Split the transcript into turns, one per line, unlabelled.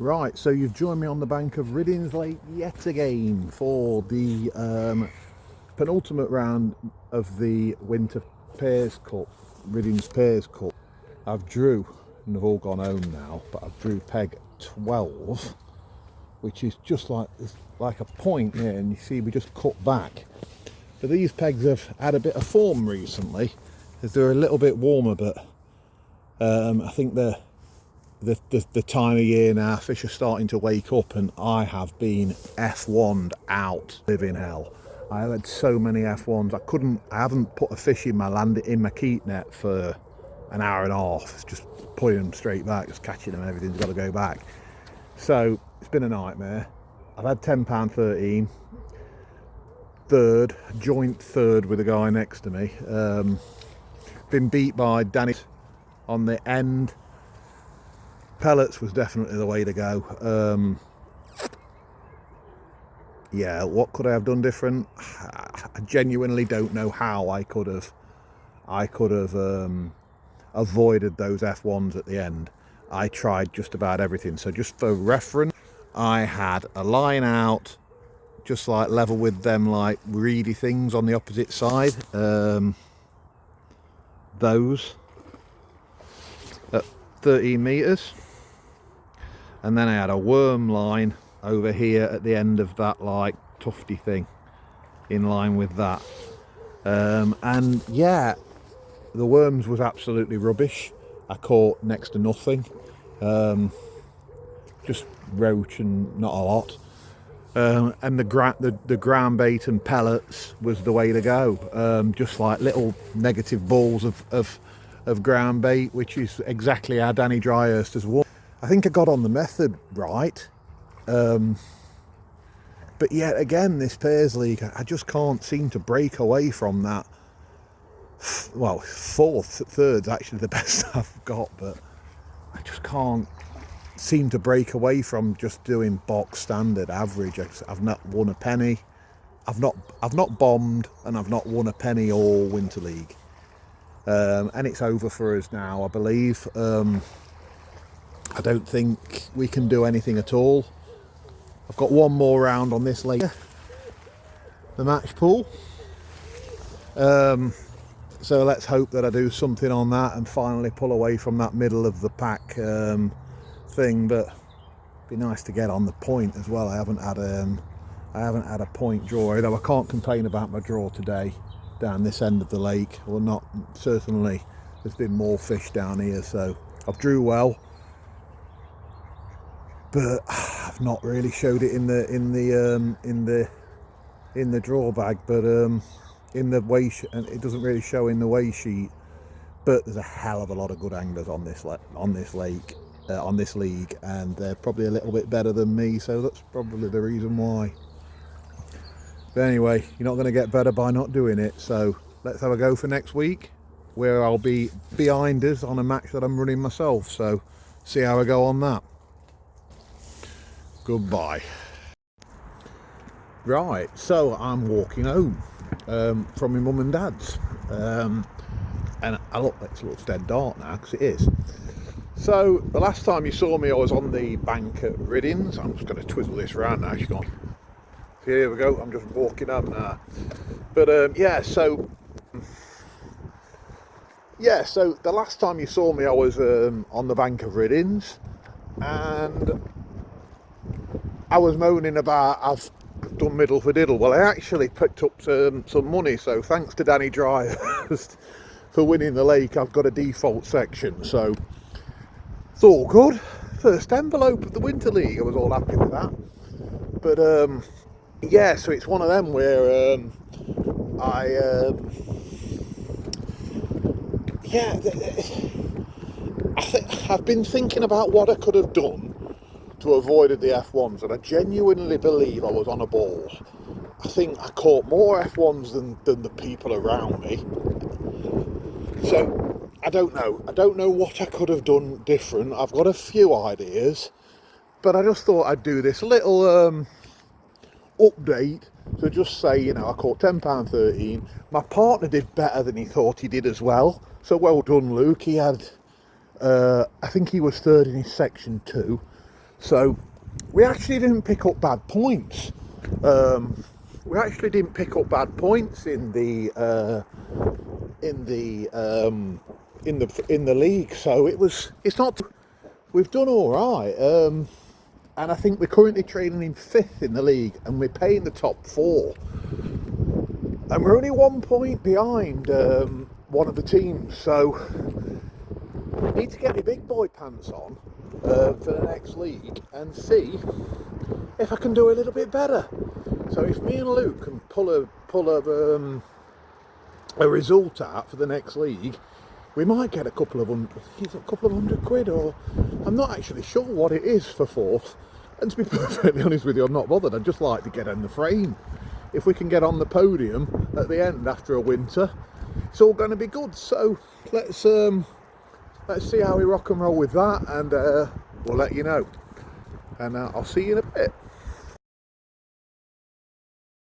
Right, so you've joined me on the bank of Riddings Lake yet again for the penultimate round of the Winter Pairs Cup, Riddings Pairs Cup. I've drew, and they've all gone home now, but I've drew peg 12, which is just like a point here, and you see we just cut back. But these pegs have had a bit of form recently, as they're a little bit warmer, but I think the time of year now, fish are starting to wake up, and I have been F1'd out, living hell. I had so many F1s. I haven't put a fish in my keep net for an hour and a half. It's just putting them straight back, just catching them, everything's got to go back. So it's been a nightmare. I've had £10.13, joint third with a guy next to me. Been beat by Danny on the end. Pellets was definitely the way to go. Yeah, what could I have done different? I genuinely don't know how I could have avoided those F1s at the end. I tried just about everything. So just for reference, I had a line out, just like level with them, like reedy things on the opposite side. Those at 13 meters. And then I had a worm line over here at the end of that, like tufty thing, in line with that. And yeah, the worms was absolutely rubbish. I caught next to nothing, just roach and not a lot. And the ground bait and pellets was the way to go. Just like little negative balls of ground bait, which is exactly how Danny Dryhurst has won. I think I got on the method right, but yet again, this Pairs League, I just can't seem to break away from that. Well, third's actually the best I've got, but I just can't seem to break away from just doing box standard average. I've not won a penny. I've not bombed, and I've not won a penny all Winter League. And it's over for us now, I believe. I don't think we can do anything at all. I've got one more round on this lake, the match pool. So let's hope that I do something on that and finally pull away from that middle of the pack thing. But it'd be nice to get on the point as well. I haven't had a point draw, though I can't complain about my draw today down this end of the lake. Well, not certainly. There's been more fish down here, so I've drew well. But I've not really showed it in the draw bag, but in the weigh and it doesn't really show in the weigh sheet. But there's a hell of a lot of good anglers on this league, and they're probably a little bit better than me, so that's probably the reason why. But anyway, you're not going to get better by not doing it. So let's have a go for next week, where I'll be behind us on a match that I'm running myself. So see how I go on that. Goodbye. Right, so I'm walking home from my mum and dad's, and it looks dead dark now, because it is. So the last time you saw me, I was on the bank at Riddings. I'm just going to twizzle this round now. She's gone. So here we go. I'm just walking home now. But yeah, so the last time you saw me, I was on the bank of Riddings, and I was moaning about I've done middle for diddle. Well, I actually picked up some money, so thanks to Danny Dryhurst for winning the lake. I've got a default section, so it's all good. First envelope of the Winter League. I was all happy with that. But yeah, so it's one of them where I've been thinking about what I could have done to avoid the F1s, and I genuinely believe I was on a ball. I think I caught more F1s than the people around me. So I don't know what I could have done different. I've got a few ideas, but I just thought I'd do this little update to just say, I caught £10.13. My partner did better than he thought he did as well, so well done, Luke. He had I think he was third in his section 2. So we actually didn't pick up bad points. We actually didn't pick up bad points in the league. So it's not. We've done all right, and I think we're currently training in 5th in the league, and we're paying the top 4, and we're only 1 point behind one of the teams. So I need to get my big boy pants on for the next league and see if I can do a little bit better. So if me and Luke can pull a result out for the next league, we might get a couple of hundred quid, or I'm not actually sure what it is for 4th. And to be perfectly honest with you, I'm not bothered. I'd just like to get in the frame. If we can get on the podium at the end after a winter, it's all going to be good. So let's see how we rock and roll with that, and we'll let you know. And I'll see you in a bit.